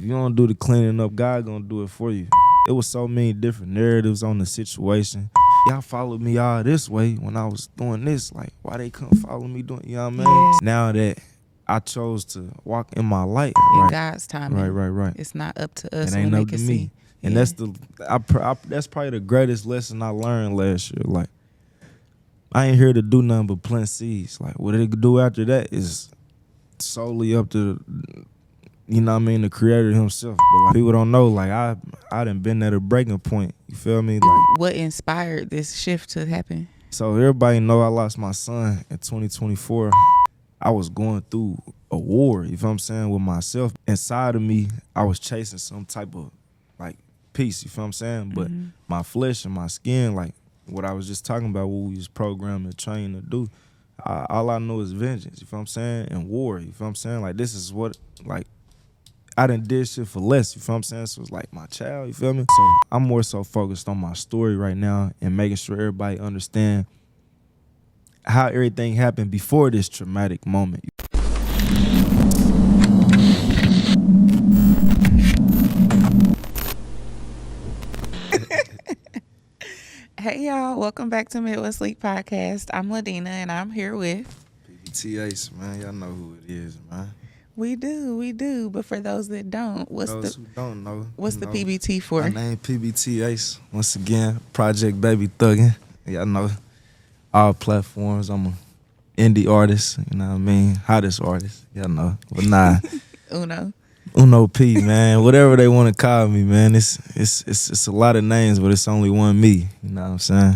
If you don't do the cleaning up, God gonna do it for you. It was so many different narratives on the situation. Y'all followed me all this way when I was doing this. Like, why they couldn't follow me doing, you know what I mean? Yeah. Now that I chose to walk in my light. In Right. God's timing. Right. It's not up to us. It ain't we'll up make to it me. see. And Yeah. that's probably the greatest lesson I learned last year. Like, I ain't here to do nothing but plant seeds. Like, what it could do after that is solely up to, you know what I mean, the creator himself. But like, people don't know, like, I done been at a breaking point. You feel me? Like, what inspired this shift to happen? so everybody know I lost my son in 2024. I was going through a war, you feel what I'm saying, with myself. Inside of me, I was chasing some type of, like, peace, you feel what I'm saying? But my flesh and my skin, like, what I was just talking about, what we was programmed and trained to do, all I know is vengeance, you feel what I'm saying, and war, you feel what I'm saying? Like, this is what, like, I done did shit for less, you feel what I'm saying? So it's like my child, you feel me? So I'm more so focused on my story right now and making sure everybody understand how everything happened before this traumatic moment. Hey y'all, welcome back to Midwest Sleep Podcast. I'm Ladina and I'm here with PBT Ace, man. Y'all know who it is, man. We do. But for those that don't, who don't know, what's the PBT for? My name PBT Ace. Once again, Project Baby Thuggin'. Y'all know all platforms. I'm a indie artist, you know what I mean? Hottest artist, y'all know. But nah. Uno P, man. Whatever they want to call me, man. It's a lot of names, but it's only one me. You know what I'm saying?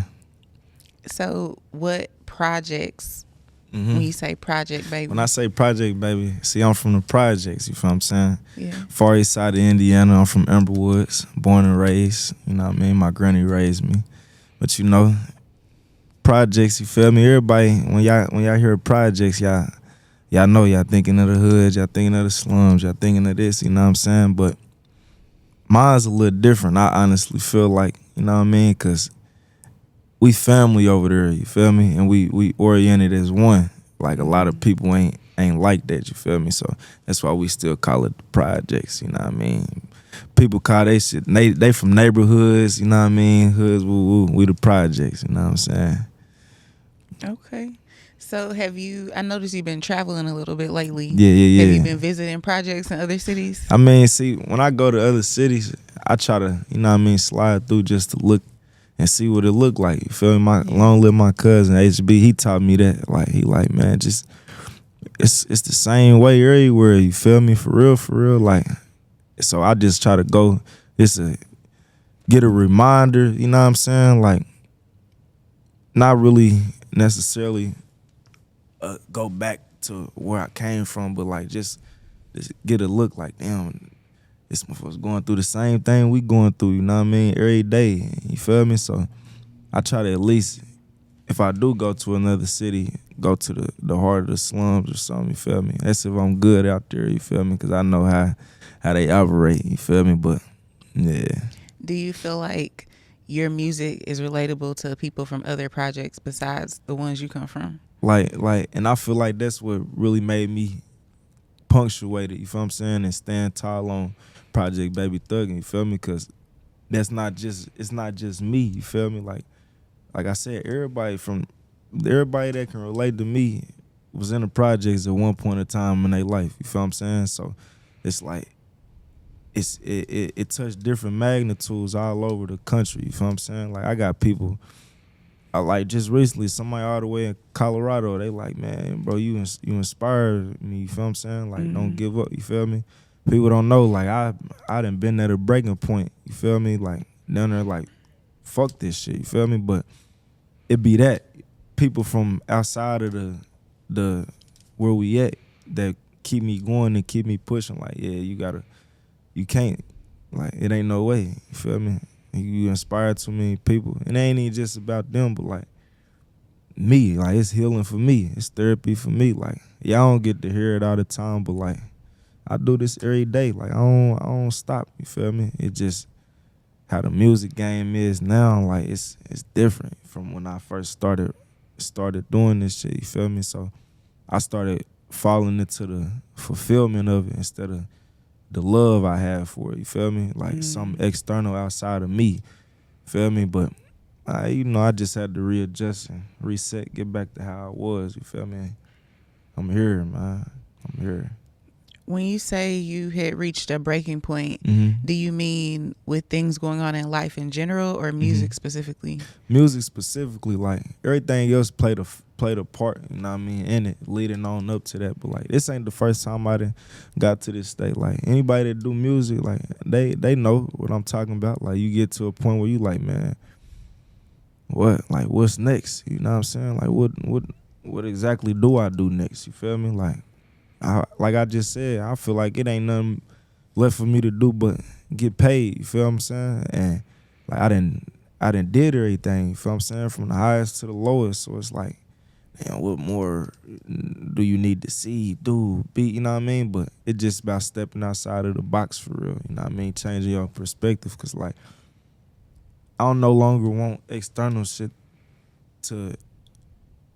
So what projects, when you say Project Baby? When I say Project Baby, see, I'm from the projects, you feel what I'm saying? Yeah. Far east side of Indiana. I'm from Amber Woods, born and raised. You know what I mean? My granny raised me. But you know, projects, you feel me? Everybody, when y'all hear projects, y'all know y'all thinking of the hood, y'all thinking of the slums, y'all thinking of this, you know what I'm saying? But mine's a little different. I honestly feel like, you know what I mean? Because we family over there, you feel me? And we oriented as one. Like, a lot of people ain't like that, you feel me? So that's why we still call it the projects, you know what I mean? People call they shit, they from neighborhoods, you know what I mean? Hoods, woo, we the projects, you know what I'm saying? Okay. So I noticed you've been traveling a little bit lately. Yeah. Have you been visiting projects in other cities? I mean, see, when I go to other cities, I try to, you know what I mean, slide through just to look and see what it look like. You feel me? Long live my cousin, HB, he taught me that. Like, he like, man, just, it's the same way everywhere, you feel me? For real. Like, so I just try to go, get a reminder, you know what I'm saying? Like, not really necessarily go back to where I came from, but like just get a look like, damn, this motherfucker's going through the same thing we going through, you know what I mean, every day, you feel me? So I try to, at least, if I do go to another city, go to the heart of the slums or something, you feel me? That's if I'm good out there, you feel me? Because I know how they operate, you feel me? But, yeah. Do you feel like your music is relatable to people from other projects besides the ones you come from? Like, and I feel like that's what really made me punctuate it, you feel what I'm saying, and stand tall on Project Baby Thuggin', you feel me? Because it's not just me, you feel me? Like I said, everybody that can relate to me was in the projects at one point in time in their life, you feel what I'm saying? So it's like, it touched different magnitudes all over the country, you feel what I'm saying? Like, I got people, like, just recently, somebody all the way in Colorado, they like, man, bro, you inspired me, you feel what I'm saying? Like, don't give up, you feel me? People don't know, like, I done been at a breaking point, you feel me? Like, down there, like, fuck this shit, you feel me? But it be that people from outside of the where we at that keep me going and keep me pushing, like, yeah, you can't, like, it ain't no way, you feel me? You inspire too many people. And it ain't even just about them, but like me. Like, it's healing for me. It's therapy for me. Like, y'all don't get to hear it all the time, but like, I do this every day. Like, I don't stop. You feel me? It just how the music game is now. Like, it's different from when I first started doing this shit. You feel me? So I started falling into the fulfillment of it instead of the love I have for it, you feel me? Like something external outside of me, feel me? But I just had to readjust and reset, get back to how I was, you feel me? I'm here, man. I'm here. When you say you had reached a breaking point, Mm-hmm. do you mean with things going on in life in general or music specifically? Music specifically, like everything else played a part, you know what I mean, in it, leading on up to that. But like this ain't the first time I done got to this state. Like anybody that do music, like they know what I'm talking about. Like you get to a point where you like, man, what's next? You know what I'm saying? Like what exactly do I do next? You feel me? Like I just said, I feel like it ain't nothing left for me to do but get paid. You feel what I'm saying? And like I done did everything. You feel what I'm saying? From the highest to the lowest. So it's like, damn, what more do you need to see, do, be? You know what I mean? But it's just about stepping outside of the box for real. You know what I mean? Changing your perspective, cause like I don't no longer want external shit to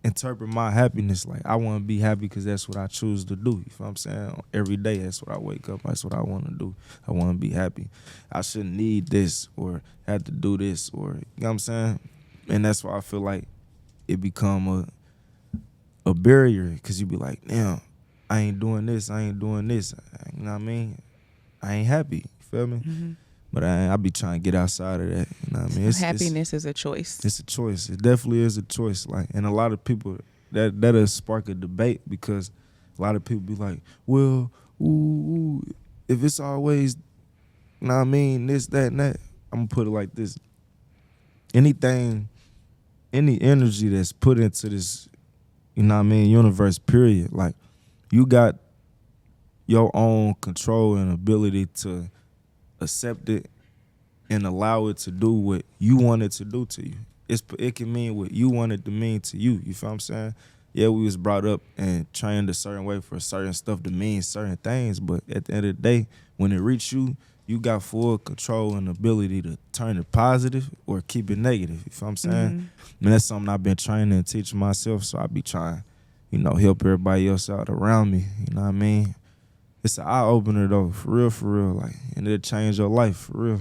interpret my happiness. Like I want to be happy because that's what I choose to do. You feel what I'm saying? Every day, that's what I wake up. That's what I want to do. I want to be happy. I shouldn't need this or have to do this or, you know what I'm saying? And that's why I feel like it become a barrier, because you be like, damn, I ain't doing this. I ain't doing this. You know what I mean? I ain't happy. You feel me? Mm-hmm. But I be trying to get outside of that. You know what I mean? So happiness is a choice. It's a choice. It definitely is a choice. Like, and a lot of people that'll spark a debate, because a lot of people be like, well, if it's always, you know what I mean, this, that, and that. I'm gonna put it like this. Anything, any energy that's put into this, you know what I mean, universe, period. Like, you got your own control and ability to accept it and allow it to do what you want it to do to you. It can mean what you want it to mean to you. You feel what I'm saying? Yeah, we was brought up and trained a certain way for certain stuff to mean certain things, but at the end of the day, when it reach you, you got full control and ability to turn it positive or keep it negative. You feel what I'm saying? And that's something I've been training and teaching myself, so I be trying, help everybody else out around me. You know what I mean? It's an eye-opener, though, for real, like, and it'll change your life, for real.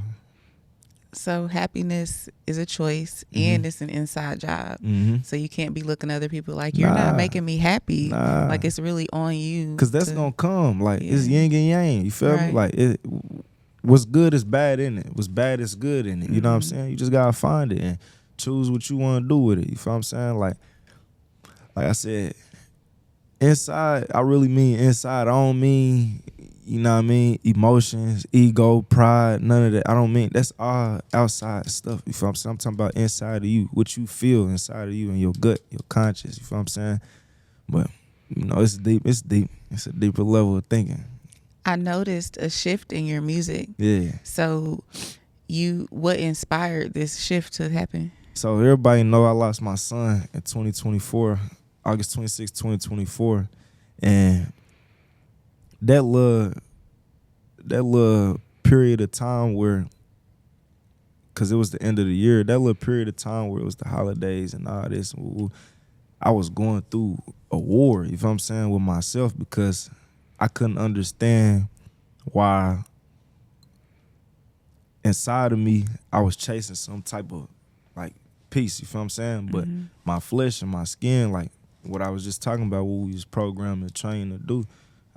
So happiness is a choice, and it's an inside job. So you can't be looking at other people like, you're not making me happy. Like, it's really on you. Because that's going to come. Like, it's yin and yang. You feel me? Like, what's good is bad in it. What's bad is good in it. You know what I'm saying? You just got to find it and choose what you want to do with it. You feel what I'm saying? Like I said, inside, I really mean inside. I don't mean, you know what I mean, emotions, ego, pride, none of that. I don't mean, that's all outside stuff. You feel what I'm saying? I'm talking about inside of you, what you feel inside of you and your gut, your conscience. You feel what I'm saying? But, it's deep. It's deep. It's a deeper level of thinking. I noticed a shift in your music. Yeah. So what inspired this shift to happen? So everybody know I lost my son in 2024, August 26, 2024. And that little period of time where, because it was the end of the year, that little period of time where it was the holidays and all this, I was going through a war, you feel what I'm saying, with myself, because I couldn't understand why inside of me I was chasing some type of like peace, you feel what I'm saying? But my flesh and my skin, like what I was just talking about, what we was programmed and trained to do,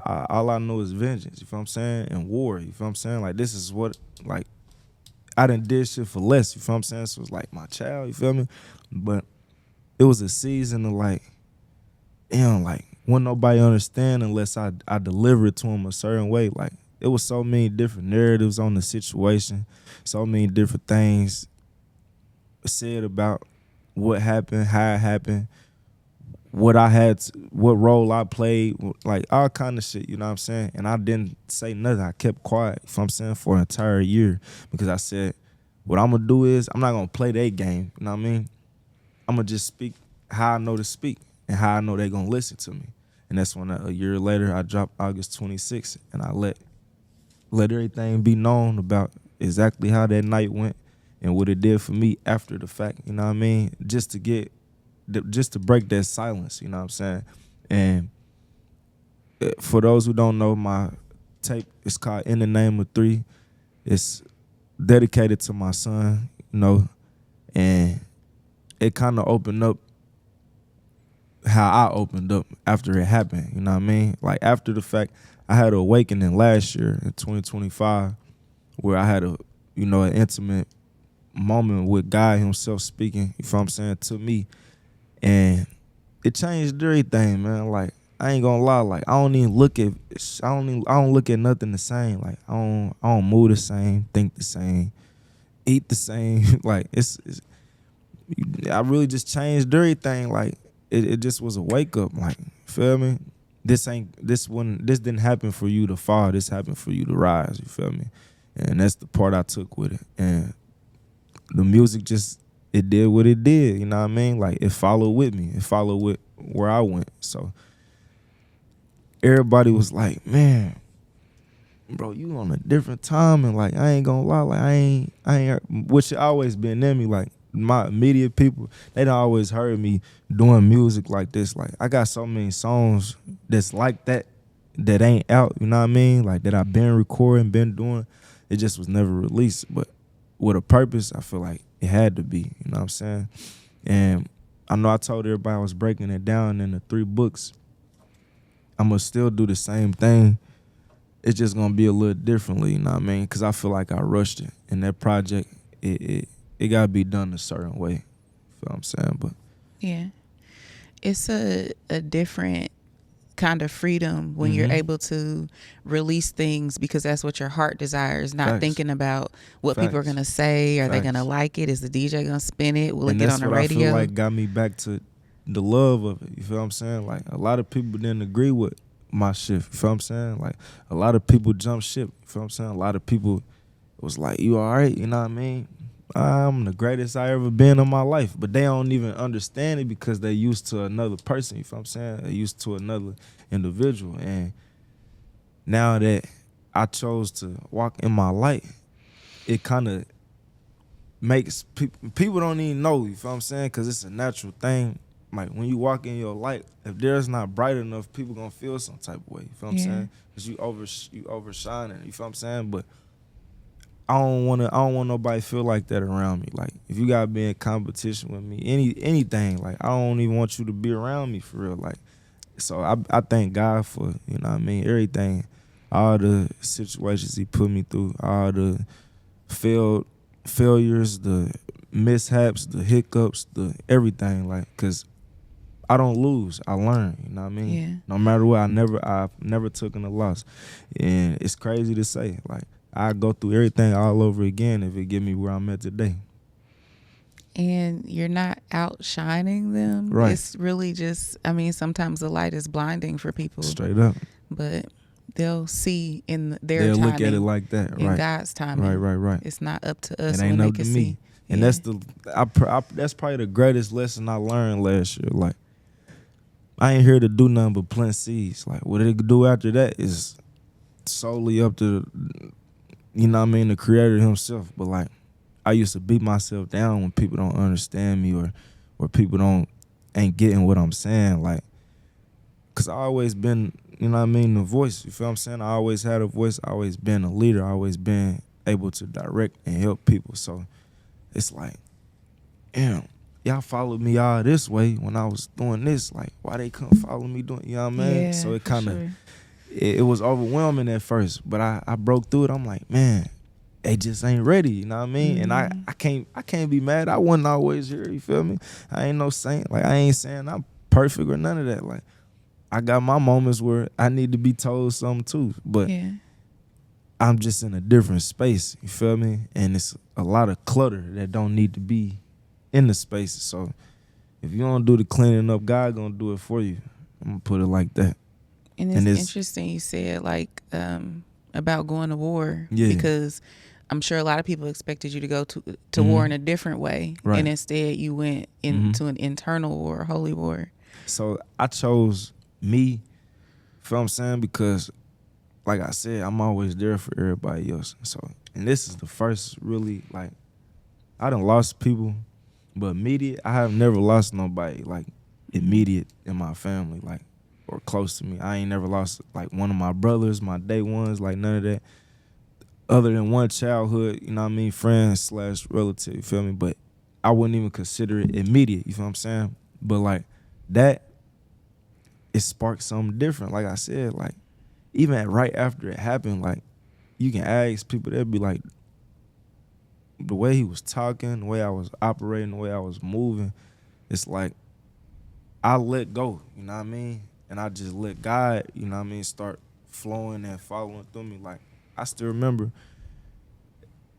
all I know is vengeance, you feel what I'm saying? And war, you feel what I'm saying? Like, this is what, like, I done did shit for less, you feel what I'm saying? So it's like my child, you feel me? But it was a season of like, damn, like, wouldn't nobody understand unless I deliver it to him a certain way. Like, it was so many different narratives on the situation, so many different things said about what happened, how it happened, what role I played, like all kind of shit, you know what I'm saying? And I didn't say nothing. I kept quiet, you know what I'm saying, for an entire year, because I said, what I'm going to do is, I'm not going to play their game, you know what I mean? I'm going to just speak how I know to speak and how I know they're going to listen to me. And that's when a year later, I dropped August 26th, and I let everything be known about exactly how that night went and what it did for me after the fact, you know what I mean? Just to break that silence, you know what I'm saying? And for those who don't know, my tape. It's called In the Name of Three. It's dedicated to my son, and it kind of opened up how I opened up after it happened. You know what I mean? Like after the fact, I had an awakening last year in 2025 where I had an intimate moment with God himself speaking, you feel what I'm saying, to me. And it changed everything, man. Like, I ain't gonna lie, like I don't look at nothing the same. Like I don't move the same, think the same, eat the same. Like it's I really just changed everything. Like it just was a wake up. Like, feel me? This didn't happen for you to fall. This happened for you to rise. You feel me? And that's the part I took with it. And the music it did what it did. You know what I mean? Like it followed with me. It followed with where I went. So everybody was like, man, bro, you on a different time. And like, I ain't gonna lie, like I ain't which always been in me. Like my immediate people, they done always heard me doing music like this. Like I got so many songs that's like that ain't out, you know what I mean? Like that I've been recording, been doing. It just was never released. But with a purpose, I feel like it had to be, you know what I'm saying? And I know I told everybody I was breaking it down into 3 books. I'm going to still do the same thing. It's just going to be a little differently, you know what I mean? Because I feel like I rushed it. And that project, it got to be done a certain way. You feel what I'm saying? But yeah. It's a different kind of freedom when you're able to release things because that's what your heart desires, not Facts. thinking about what Facts. people are going to say. Are Facts. they going to like it? Is the DJ going to spin it? Will and it get on the radio? I feel like got me back to the love of it. You feel what I'm saying? Like a lot of people didn't agree with my shit. You feel what I'm saying? Like a lot of people jumped ship. You feel what I'm saying? A lot of people was like, you all right? You know what I mean? I'm the greatest I ever been in my life. But they don't even understand it because they used to another person. You feel what I'm saying? They used to another individual. And now that I chose to walk in my light, it kind of makes people don't even know, you feel what I'm saying? Because it's a natural thing. Like when you walk in your light, if there's not bright enough, people gonna feel some type of way. You feel what I'm saying? Because you overshining. You feel what I'm saying? But I don't want nobody feel like that around me. Like if you gotta be in competition with me, anything, like I don't even want you to be around me for real. Like so I thank God for, you know what I mean, everything, all the situations he put me through, all the failures, the mishaps, the hiccups, the everything, like, cause I don't lose, I learn, you know what I mean? Yeah. No matter what, I've never taken a loss. And it's crazy to say, like, I go through everything all over again if it get me where I'm at today. And you're not outshining them. Right. It's really just, I mean, sometimes the light is blinding for people. Straight up. But they'll see in their They'll timing. look at it like that. In right. God's timing. Right. It's not up to us it ain't when up they can to me. see. And that's that's probably the greatest lesson I learned last year. Like, I ain't here to do nothing but plant seeds. Like, what it do after that is solely up to, you know what I mean, the creator himself. But like, I used to beat myself down when people don't understand me or people ain't getting what I'm saying. Like, cause I always been, you know what I mean, the voice. You feel what I'm saying? I always had a voice. I always been a leader. I always been able to direct and help people. So it's like, damn, y'all followed me all this way when I was doing this. Like, why they couldn't follow me doing, you know what I mean? Yeah, so it kind of, sure. it was overwhelming at first, but I broke through it. I'm like, man, they just ain't ready, you know what I mean? Mm-hmm. And I can't be mad. I wasn't always here, you feel me? I ain't no saint. Like, I ain't saying I'm perfect or none of that. Like, I got my moments where I need to be told something too, but yeah. I'm just in a different space, you feel me? And it's a lot of clutter that don't need to be in the space. So if you don't do the cleaning up, God gonna do it for you. I'm gonna put it like that. And it's interesting you said like about going to war, because I'm sure a lot of people expected you to go to war in a different way, right. And instead you went into an internal war, holy war. So I chose me, feel what I'm saying, because like I said, I'm always there for everybody else. So, and this is the first really, like, I done lost people, but immediate, I have never lost nobody like immediate in my family, like, or close to me. I ain't never lost like one of my brothers, my day ones, like none of that. Other than one childhood, you know what I mean, friend / relative, you feel me? But I wouldn't even consider it immediate, you feel what I'm saying? But like that, it sparked something different. Like I said, like even right after it happened, like you can ask people, they'll be like, the way he was talking, the way I was operating, the way I was moving, it's like I let go, you know what I mean? And I just let God, you know what I mean, start flowing and following through me. Like I still remember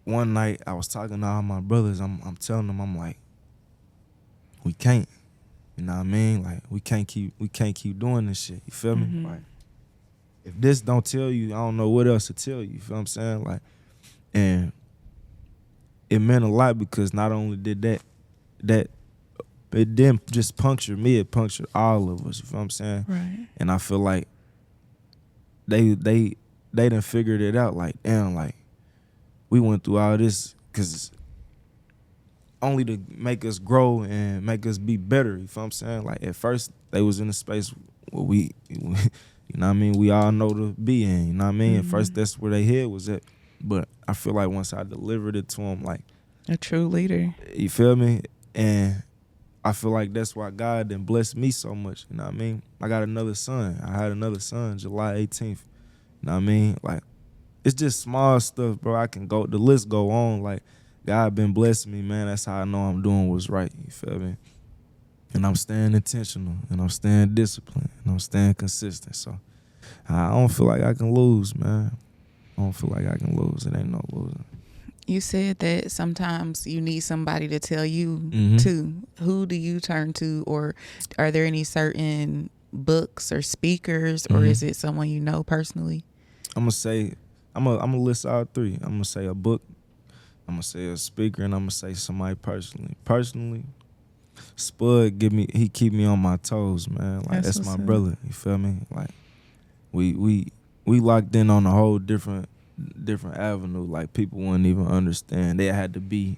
one night I was talking to all my brothers. I'm telling them, I'm like, we can't, you know what I mean? Like we can't keep doing this shit. You feel me? Like if this don't tell you, I don't know what else to tell you. You feel what I'm saying? Like, and it meant a lot because not only did that it didn't just puncture me, it punctured all of us. You feel what I'm saying? Right. And I feel like they done figured it out. Like, damn, like we went through all this because only to make us grow and make us be better. You feel what I'm saying? Like at first they was in a space where we you know what I mean, we all know to be in. You know what I mean? At first that's where their head was at. But I feel like once I delivered it to them, like a true leader. You feel me? And I feel like that's why God done blessed me so much. You know what I mean? I got another son. I had another son July 18th. You know what I mean? Like, it's just small stuff, bro. I can go, the list go on. Like, God been blessing me, man. That's how I know I'm doing what's right. You feel me? And I'm staying intentional, and I'm staying disciplined, and I'm staying consistent. So I don't feel like I can lose, man. I don't feel like I can lose. It ain't no losing. You said that sometimes you need somebody to tell you to. Who do you turn to, or are there any certain books or speakers, or is it someone you know personally? I'm gonna say, I'm gonna list all three. I'm gonna say a book, I'm gonna say a speaker, and I'm gonna say somebody personally. Personally, Spud he keep me on my toes, man. Like that's my brother. You feel me? Like we locked in on a whole different avenue. Like people wouldn't even understand. They had to be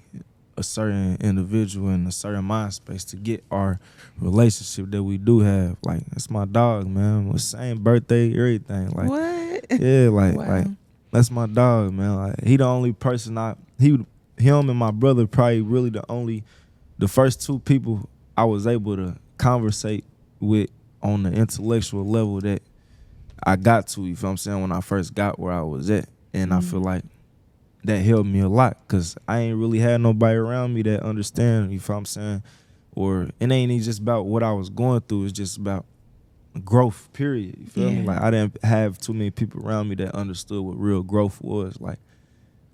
a certain individual in a certain mind space to get our relationship that we do have. Like that's my dog, man. The same birthday, everything. Like what? Yeah, like wow. like that's my dog, man. Like he the only person him and my brother probably really the first two people I was able to conversate with on the intellectual level that I got to, you feel what I'm saying, when I first got where I was at. And I feel like that helped me a lot because I ain't really had nobody around me that understand, you feel what I'm saying? Or it ain't even just about what I was going through, it's just about growth, period. You feel me? Like I didn't have too many people around me that understood what real growth was. Like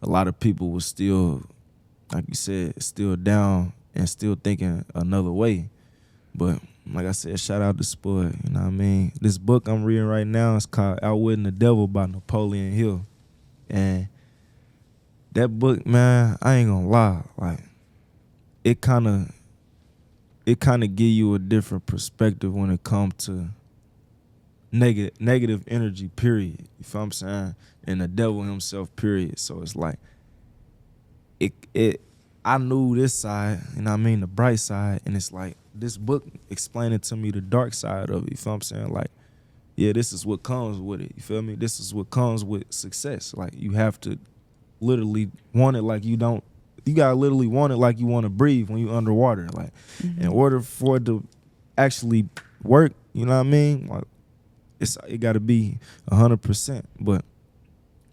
a lot of people was still, like you said, still down and still thinking another way. But like I said, shout out to Spud, you know what I mean? This book I'm reading right now is called Outwitting the Devil by Napoleon Hill. And that book, man, I ain't gonna lie, like it kind of give you a different perspective when it comes to negative energy, period. You feel what I'm saying? And the devil himself, period. So it's like I knew this side, you know what I mean, the bright side, and it's like this book explaining to me the dark side of it. You feel what I'm saying? Like, yeah, this is what comes with it. You feel me? This is what comes with success. Like you have to literally want it like you don't. You gotta literally want it like you want to breathe when you underwater. Like in order for it to actually work, you know what I mean? Like it gotta be 100%. But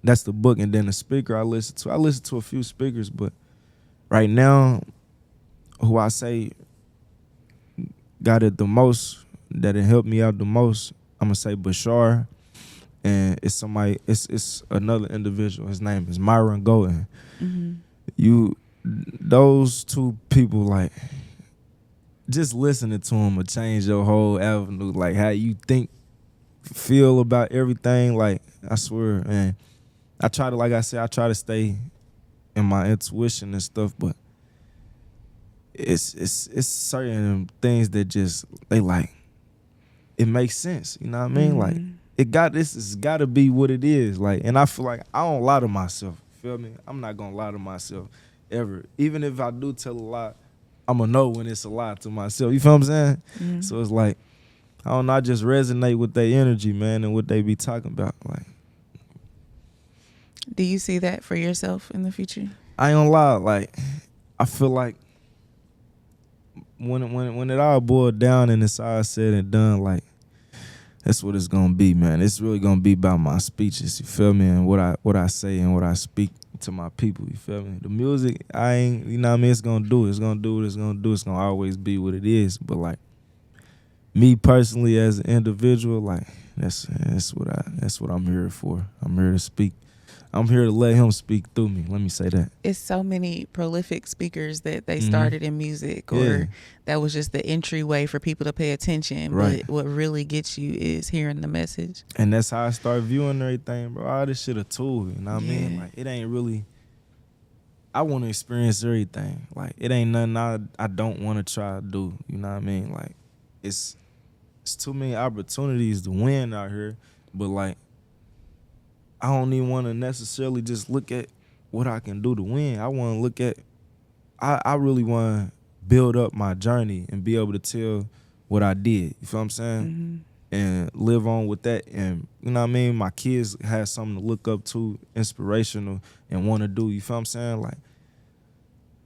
that's the book. And then the speaker I listen to a few speakers, but right now, who I say got it the most, that it helped me out the most, I'm gonna say Bashar, and it's another individual. His name is Myron Golden. Those two people, like, just listening to them will change your whole avenue, like how you feel about everything. Like I swear, man, I try to stay in my intuition and stuff, but it's certain things that just it makes sense. You know what I mean? Like this has got to be what it is. Like, and I feel like I don't lie to myself. Feel me? I'm not gonna lie to myself ever. Even if I do tell a lie, I'm gonna know when it's a lie to myself. You feel what I'm saying? So it's like I don't know, I just resonate with their energy, man, and what they be talking about. Like, Do you see that for yourself in the future? I ain't gonna lie, like, I feel like when it all boiled down and it's all said and done, like, that's what it's gonna be, man. It's really gonna be about my speeches, you feel me, and what I say and what I speak to my people, you feel me. The music, I ain't, you know what I mean. It's gonna do what it's gonna do. It's gonna always be what it is. But like me personally as an individual, like that's what I'm here for. I'm here to speak. I'm here to let him speak through me. Let me say that. It's so many prolific speakers that they started in music, or that was just the entryway for people to pay attention. Right. But what really gets you is hearing the message. And that's how I start viewing everything, bro. All this shit a tool, you know what I mean? Like, it ain't really, I want to experience everything. Like, it ain't nothing I don't want to try to do, you know what I mean? Like, it's too many opportunities to win out here, but like, I don't even want to necessarily just look at what I can do to win. I want to look at, I really want to build up my journey and be able to tell what I did. You feel what I'm saying? Mm-hmm. And live on with that. And, you know what I mean? My kids have something to look up to, inspirational, and want to do. You feel what I'm saying? Like,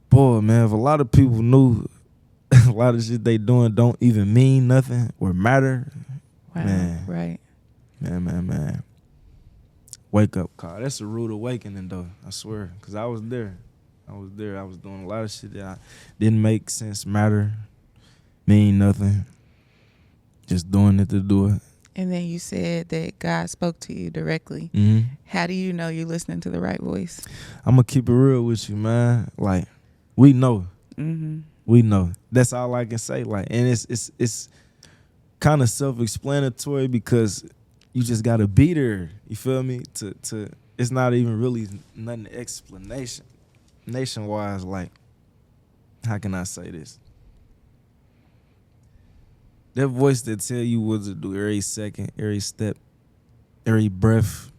boy, man, if a lot of people knew a lot of shit they doing don't even mean nothing or matter, Wow. man. Right. Man. Wake up call. That's a rude awakening, though. I swear. Because I was there. I was doing a lot of shit that I didn't make sense, matter, mean nothing. Just doing it to do it. And then you said that God spoke to you directly. Mm-hmm. How do you know you're listening to the right voice? I'm going to keep it real with you, man. Like, we know. Mm-hmm. We know. That's all I can say. Like, and it's kind of self-explanatory because you just gotta be there. You feel me? To it's not even really nothing explanation. Nation-wise, like, how can I say this? That voice that tell you what to do every second, every step, every breath.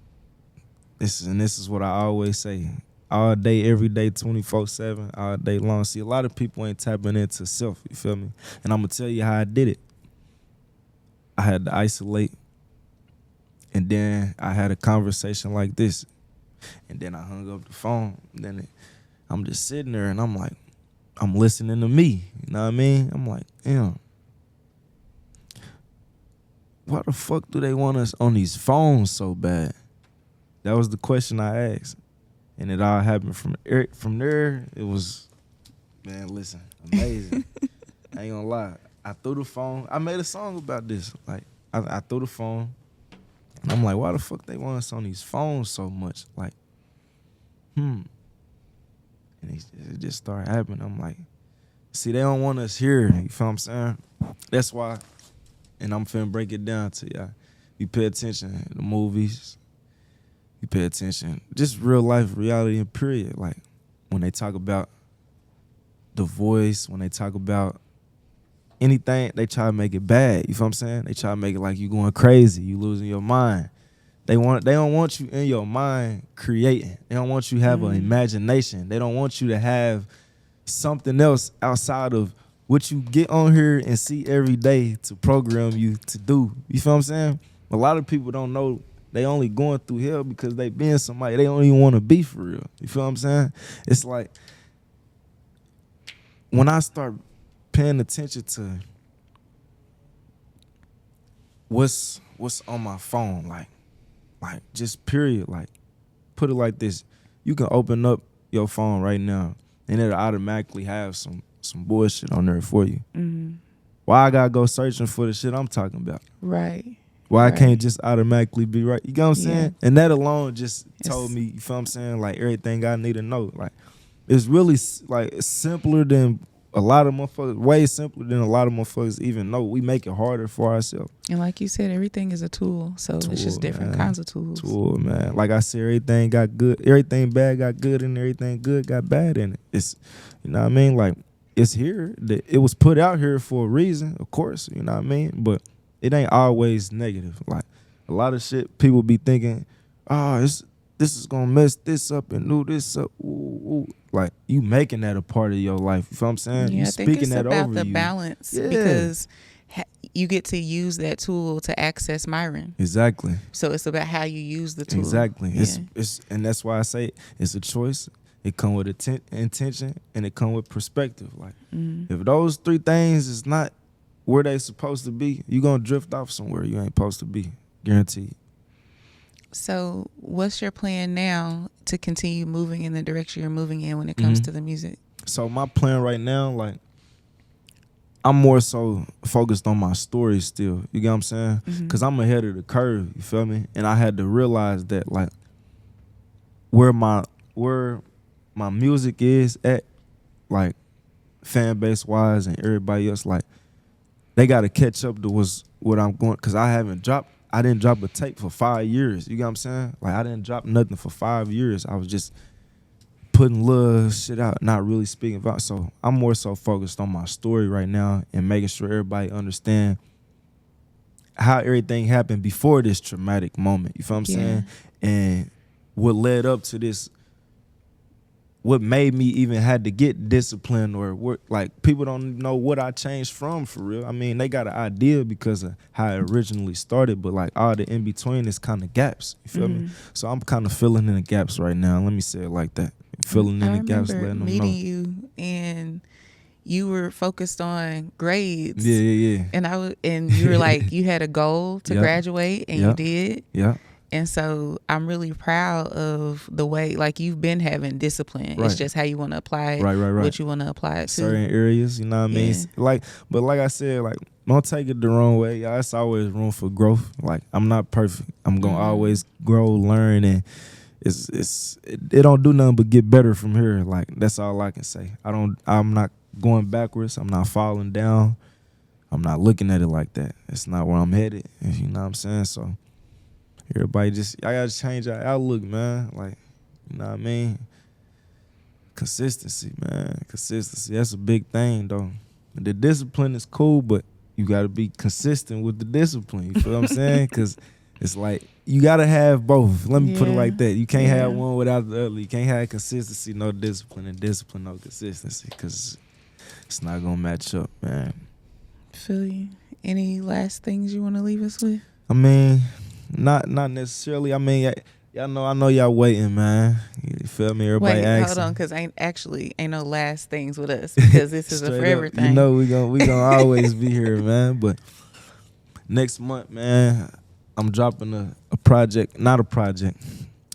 This is what I always say. All day, every day, 24/7, all day long. See, a lot of people ain't tapping into self, you feel me? And I'm going to tell you how I did it. I had to isolate, and then I had a conversation like this, and then I hung up the phone. And then I'm just sitting there, and I'm like, I'm listening to me. You know what I mean? I'm like, damn. Why the fuck do they want us on these phones so bad? That was the question I asked. And it all happened from there. It was, man, listen, amazing. I ain't gonna lie. I threw the phone. I made a song about this. Like, I threw the phone. And I'm like, why the fuck they want us on these phones so much? Like, And it just started happening. I'm like, see, they don't want us here. You feel what I'm saying? That's why, and I'm finna break it down to y'all. You pay attention to the movies. You pay attention. Just real life, reality, and period. Like, when they talk about The Voice, when they talk about anything, they try to make it bad. You feel what I'm saying? They try to make it like you going crazy, you losing your mind. They don't want you in your mind creating. They don't want you to have an imagination. They don't want you to have something else outside of what you get on here and see every day to program you to do. You feel what I'm saying? A lot of people don't know they only going through hell because they being somebody they don't even want to be for real. You feel what I'm saying? It's like when I start paying attention to what's on my phone, like just period, like put it like this. You can open up your phone right now and it'll automatically have some bullshit on there for you. Mm-hmm. Why I gotta go searching for the shit I'm talking about? Right. Why I can't just automatically be right? You get what I'm saying? Yeah. And that alone just told me, you feel what I'm saying? Like everything I need to know. Like it's really like it's simpler than a lot of motherfuckers, way simpler than a lot of motherfuckers even know. We make it harder for ourselves. And like you said, everything is a tool. So it's just different kinds of tools. Tool, man. Like I said, everything got good. Everything bad got good, and everything good got bad in it. It's, you know what I mean? Like it's here. It was put out here for a reason, of course. You know what I mean? But it ain't always negative. Like a lot of shit, people be thinking, this is gonna mess this up and do this up. Ooh. Like you making that a part of your life. You feel what I'm saying? Yeah, you I think it's that about over the you. balance Yeah. because you get to use that tool to access Myron. Exactly. So it's about how you use the tool. Exactly. Yeah. It's and that's why I say it's a choice. It come with intention and it come with perspective. Like if those three things is not where they supposed to be, you gonna drift off somewhere you ain't supposed to be. Guaranteed. So what's your plan now to continue moving in the direction you're moving in when it comes to the music? So my plan right now, like, I'm more so focused on my story still. You get what I'm saying? Because I'm ahead of the curve, you feel me? And I had to realize that, like, where my music is at, like, fan base wise and everybody else, like, they got to catch up to what I'm going, because I didn't drop a tape for 5 years. You get what I'm saying? Like, I didn't drop nothing for 5 years. I was just putting little shit out, not really speaking about. So I'm more so focused on my story right now and making sure everybody understand how everything happened before this traumatic moment. You feel what I'm saying? And what led up to this, what made me even had to get disciplined, or what, like, people don't know what I changed from, for real. I mean, they got an idea because of how it originally started, but like all the in between is kind of gaps. You feel me? So I'm kind of filling in the gaps right now. Let me say it like that. Filling in the gaps, letting them know. Meeting you, and you were focused on grades. Yeah. And you were like, you had a goal to graduate, and you did. Yeah. And so I'm really proud of the way, like, you've been having discipline. Right. It's just how you want to apply it, right. what you want to apply it to. Certain areas, you know what I mean? Like, but like I said, like, don't take it the wrong way. Y'all, it's always room for growth. Like, I'm not perfect. I'm gonna always grow, learn, and it don't do nothing but get better from here. Like, that's all I can say. I'm not going backwards. I'm not falling down. I'm not looking at it like that. It's not where I'm headed. You know what I'm saying? So everybody I gotta change our outlook, man. Like, you know what I mean? Consistency, man. Consistency. That's a big thing, though. The discipline is cool, but you gotta be consistent with the discipline. You feel what I'm saying? Because it's like, you gotta have both. Let me put it like that. You can't have one without the other. You can't have consistency, no discipline, and discipline, no consistency, because it's not gonna match up, man. Feel you. Any last things you want to leave us with? I mean, not necessarily. I mean, y'all know, I know y'all waiting, man. You feel me? Everybody asking. Hold on, because ain't no last things with us, because this is a forever thing. You know, we gonna always be here, man. But next month, man, I'm dropping a project, not a project.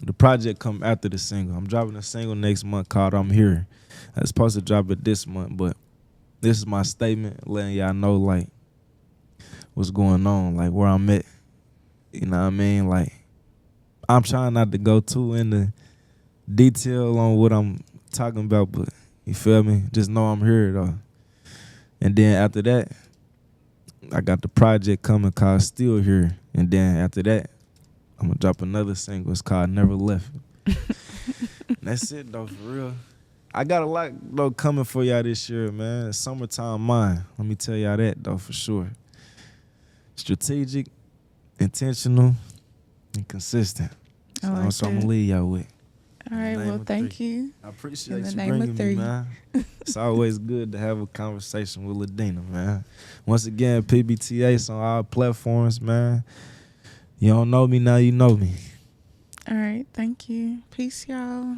The project come after the single. I'm dropping a single next month called I'm Here. I was supposed to drop it this month, but this is my statement, letting y'all know, like, what's going on, like, where I'm at. You know what I mean? Like, I'm trying not to go too into detail on what I'm talking about, but you feel me? Just know I'm here, though. And then after that, I got the project coming called Still Here. And then after that, I'm going to drop another single. It's called Never Left. That's it, though, for real. I got a lot, though, coming for y'all this year, man. It's summertime mine. Let me tell y'all that, though, for sure. Strategic, intentional, and consistent. So that's what I'm going to leave y'all with. All right, well, thank you. I appreciate you bringing me, man. It's always good to have a conversation with Ladina, man. Once again, PBT Ace on all platforms, man. You don't know me, now you know me. All right, thank you. Peace, y'all.